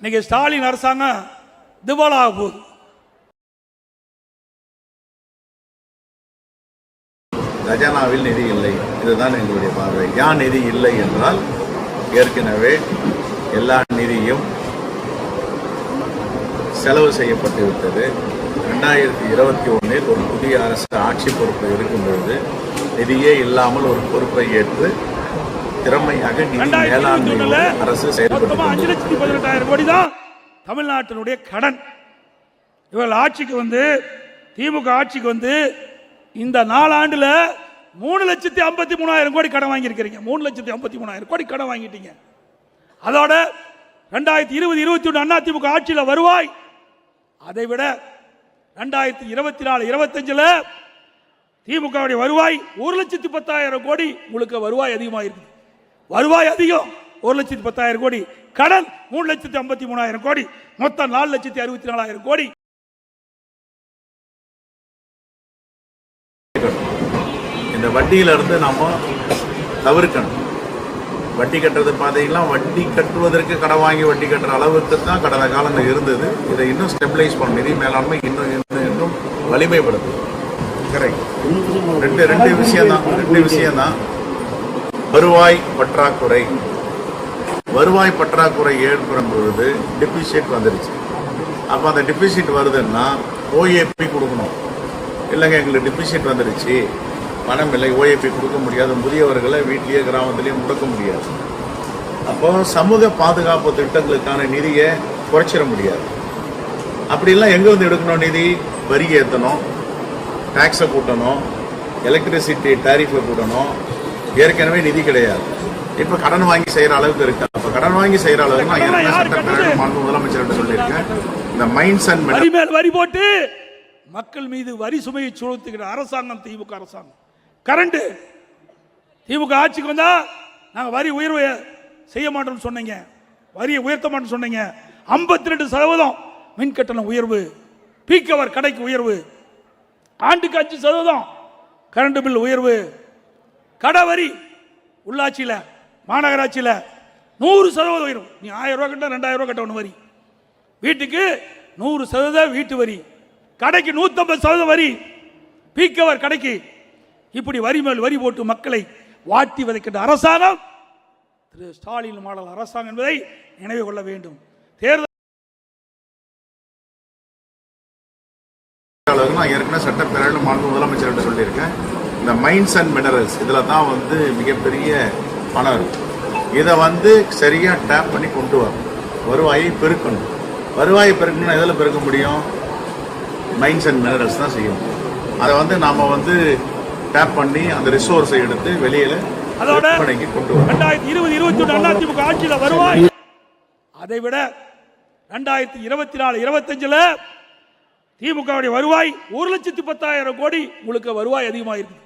இன்னைக்கு ஸ்டாலின் அரசாங்கம் திவாலாக போகுது. கஜானாவில் நிதி இல்லை, இதுதான் எங்களுடைய பார்வை. ஏன் நிதி இல்லை என்றால், ஏற்கனவே எல்லா நிதியும் செலவு செய்யப்பட்டு விட்டது. 2021 ஒரு புதிய அரசு ஆட்சி பொறுப்பு இருக்கும் பொழுது நிதியே இல்லாமல் ஒரு பொறுப்பை ஏற்று திறமையாக நிதி மேலாண்மை அரசு செயல்பட்டு 5,18,000 கோடி தான் தமிழ்நாட்டினுடைய கடன். இவர்கள் ஆட்சிக்கு வந்து, திமுக ஆட்சிக்கு வந்து இந்த 4 ஆண்டுல 3,53,000 கோடி கடன் வாங்கியிருக்கிறீங்க. 3,53,000 கோடி கடன் வாங்கிட்டீங்க. அதோட 2020-21 அதிமுக ஆட்சியில் வருவாய் அதை விட 2024-25 திமுக வருவாய் 1,10,000 கோடி உங்களுக்கு வருவாய் அதிகமாக இருக்கு. வருவாய் அதிகம் 1,10,000 கோடி, கடன் 3,53,000 கோடி, மொத்தம் 4,64,000 கோடி. இந்த வட்டியிலிருந்து நாம தவிர்க்கணும். வட்டி கட்டுறது பாத்தீங்கன்னா, வட்டி கட்டுவதற்கு கடன் வாங்கி வட்டி கட்டுற அளவுக்கு தான் கடந்த காலங்கள் இருந்தது. இதை இன்னும் ஸ்டெபிலைஸ் பண்ண நிதி மேலாண்மை இன்னும் வலிமைப்படுத்தும். கரெக்ட். ரெண்டு விஷயம்தான். வருவாய் பற்றாக்குறை ஏற்படும் பொழுது டெபிசிட் வந்துருச்சு. அப்போ அந்த டெபிசிட் வருதுன்னா ஓஏபி கொடுக்கணும். இல்லைங்க எங்களுக்கு டெபிசிட் வந்துருச்சு, பணம் இல்லை, ஓஏபி கொடுக்க முடியாது, முதியவர்களை வீட்லேயே கிராமத்திலேயே முடக்க முடியாது. அப்போ சமூக பாதுகாப்பு திட்டங்களுக்கான நிதியை குறைச்சிட முடியாது. அப்படிலாம் எங்கே வந்து எடுக்கணும் நிதி? வரி ஏற்றணும், டாக்ஸை கூட்டணும், எலக்ட்ரிசிட்டி டாரிஃபை கூட்டணும். ஏற்கனவே நிதி கிடையாது. இப்போ கடன் வாங்கி செய்கிற அளவுக்கு இருக்கு. அப்போ கடன் வாங்கி செய்கிற அளவுக்கு நான் முதலமைச்சர் சொல்லியிருக்கேன். இந்த மைண்ட்ஸ் அண்ட் வரி போட்டு மக்கள் மீது வரி சுமையை சுமத்துகிற அரசாங்கம் திமுக அரசாங்கம். கரண்ட் திமுக ஆட்சிக்கு வந்தா நாங்கள் வரி உயர்வு செய்ய மாட்டோம்னு சொன்னீங்க, வரியை உயர்த்த மாட்டோம்னு சொன்னீங்க. 52% மின் கட்டணம் உயர்வு, பீக் அவர் கடைக்கு உயர்வு, ஆண்டுக்கு 5% கரண்ட் பில் உயர்வு, கடை வரி உள்ளாட்சியில் மாநகராட்சியில் 100% உயர்வு. நீ 1000 ரூபா கட்ட 2000 ரூபா கட்டணும் வரி. வீட்டுக்கு 100% வீட்டு வரி, கடைக்கு 150% வரி, பீக் அவர் கடைக்கு. இப்படி வரி மேல் வரி போட்டு மக்களை வாட்டி வதைக்கின்ற அரசாங்கம் திரு ஸ்டாலின் மாடல் அரசாங்கம் என்பதை நினைவு கொள்ள வேண்டும். தேர்தல் நான் ஏற்கனவே சட்டப்பேரவையில் முதலமைச்சர் சொல்லியிருக்கேன். இந்த மைன்ஸ் அண்ட் மினரல்ஸ் இதில் தான் வந்து மிகப்பெரிய பணம் இருக்கு. இதை வந்து சரியா டேப் பண்ணி கொண்டு வரும். வருவாயை பெருக்கணும். வருவாயை பெருக்கணும்னா எதில் பெருக்க முடியும்? மைன்ஸ் அண்ட் மினரல்ஸ் தான் செய்யணும். அதை வந்து நாம வந்து டேப் பண்ணி அந்த ரிசோர்ஸை எடுத்து வெளியில அதோட கொண்டு வரோம். 2020-21 அதிமுக ஆட்சியில் வருவாய் அதை விட 2024-25 திமுக வருவாய் 1,10,000 கோடி உங்களுக்கு வருவாய் அதிகமாக இருக்கு.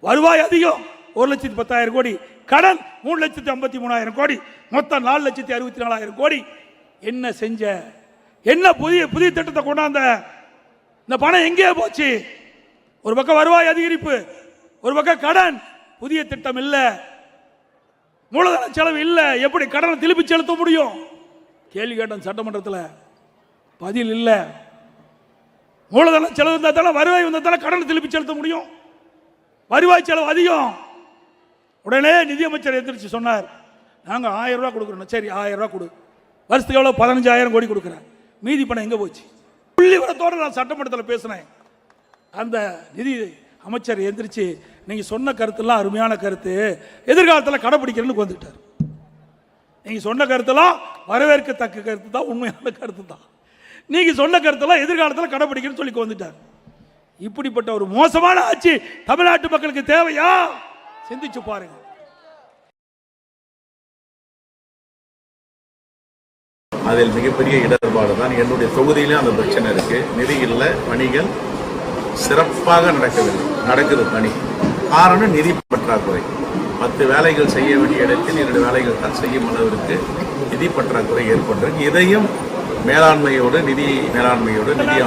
வருவாய் அதிகம் 1,10,000 கோடி, கடன் 3,53,000 கோடி, மொத்தம் 4,64,000 கோடி. என்ன செஞ்ச? என்ன புதிய திட்டத்தை கொண்டாந்த? இந்த பணம் எங்கே போச்சு? ஒரு பக்கம் வருவாய் அதிகரிப்பு, ஒரு பக்கம் கடன், புதிய திட்டம் இல்ல, மூலதன செலவு இல்ல, எப்படி கடனை திருப்பி செலுத்த முடியும்? கேள்வி கேட்டேன் சட்டமன்றத்தில், பதில் இல்ல. மூலதன செலவு இருந்தால் தானே, வருவாய் வந்தால் தானே கடனை திருப்பி செலுத்த முடியும். வருவாய் செலவு அதிகம். உடனே நிதியமைச்சர் எந்திரிச்சு சொன்னார், நாங்கள் 1000 ரூபா கொடுக்குறோம். சரி 1000 ரூபா கொடு, வருஷத்துக்கு எவ்வளோ? 15,000 கோடி கொடுக்குறேன். மீதி பணம் எங்கே போச்சு? புள்ளிவரத்தோடு நான் சட்டமன்றத்தில் பேசினேன். அந்த நிதி அமைச்சர் எந்திரிச்சு, நீங்க சொன்ன கருத்துலாம் அருமையான கருத்து, எதிர்காலத்தில் கடைபிடிக்கிறேன்னு வந்துட்டார். நீங்க சொன்ன கருத்தெல்லாம் வரவேற்கத்தக்க கருத்து தான், உண்மையான கருத்து தான். நீங்க சொன்ன கருத்தெல்லாம் எதிர்காலத்தில் கடைபிடிக்கிறேன்னு சொல்லி வந்துட்டார். இப்படிப்பட்ட ஒரு மோசமான ஆட்சி தமிழ்நாட்டு மக்களுக்கு தேவையா? சிந்திச்சு பாருங்க. அதில் மிகப்பெரிய இடர்பாடு தான். என்னுடைய தொகுதியிலே அந்த பிரச்சனை இருக்கு. நிதி இல்லை, பணிகள் சிறப்பாக நடக்குது பணி. காரணம் நிதி பற்றாக்குறை. 10 வேலைகள் செய்ய வேண்டிய இடத்தில் 2 வேலைகள் தான் செய்யும் அளவிற்கு நிதி பற்றாக்குறை ஏற்பட்டிருக்கு. இதையும் மேலாண்மையோடு நிதி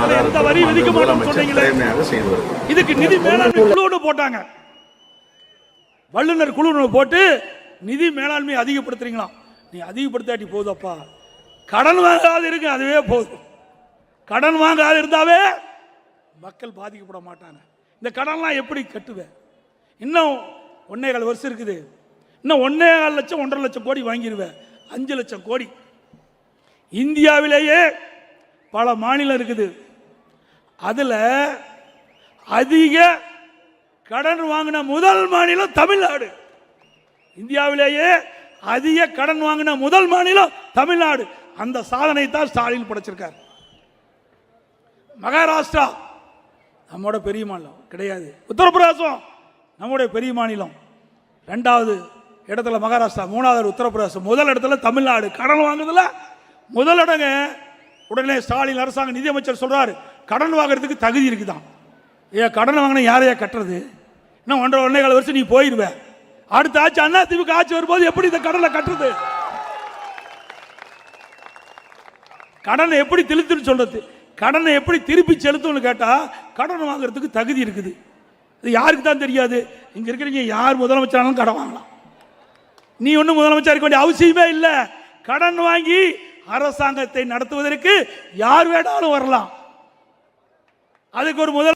ஆதாரத்தோடு முதலமைச்சர் திறமையாக செய்து வருகிறார். இதுக்கு நிதி மேலாண்மை குழு போட்டாங்க, வல்லுநர் குழு போட்டு நிதி மேலாண்மை அதிகப்படுத்துறீங்களா? நீ அதிகப்படுத்தாட்டி போதப்பா, கடன் வாங்காது இருக்கு, அதுவே போதும். கடன் வாங்காது இருந்தாவே மக்கள் பாதிக்கப்பட மாட்டாங்க. இந்த கடன்லாம் எப்படி கட்டுவேன்? இன்னும் 1.25 வருஷம் இருக்குது. இன்னும் 1.25 லட்சம் 1.5 லட்சம் கோடி வாங்கிடுவேன். 5 லட்சம் கோடி. இந்தியாவிலேயே பல மாநிலம் இருக்குது. அதில் அதிக கடன் வாங்கின முதல் மாநிலம் தமிழ்நாடு. இந்தியாவிலேயே அதிக கடன் வாங்கின முதல் மாநிலம் தமிழ்நாடு. அந்த சாதனை தான் ஸ்டாலின் படைச்சிருக்கார். மகாராஷ்டிரா நம்மோட பெரிய மாநிலம் கிடையாது. உத்தரப்பிரதேசம் நம்முடைய பெரிய மாநிலம். 2வது இடத்துல மகாராஷ்டிரா, 3வது உத்தரப்பிரதேசம், முதல் இடத்துல தமிழ்நாடு. கடன் வாங்குறதுல முதல் இடங்க. உடனே ஸ்டாலின் அரசாங்க நிதியமைச்சர் சொல்றாரு, கடன் வாங்குறதுக்கு தகுதி இருக்குதான். ஏன் கடன் வாங்கினா யாரையா கட்டுறது? இன்னும் 1.5 வருஷம் நீ போயிடுவ. அடுத்த ஆட்சி அண்ணா திமுக ஆட்சி வரும்போது எப்படி இந்த கடனை கட்டுறது? கடனை எப்படி திருத்துன்னு சொல்றது? கடனை எப்படி திருப்பி செலுத்தணும்னு கேட்டா கடன் வாங்குறதுக்கு தகுதி இருக்குது. இது யாருக்கு தான் தெரியாது? இங்க இருக்கிறீங்க யார் முதலமைச்சராலும் கடன் வாங்கலாம். நீ ஒன்றும் முதலமைச்சர் இருக்க வேண்டிய அவசியமே இல்லை. கடன் வாங்கி அரசாங்கத்தை நடத்துவதற்கு யார் வேணாலும் வரலாம். அதுக்கு ஒரு முதல்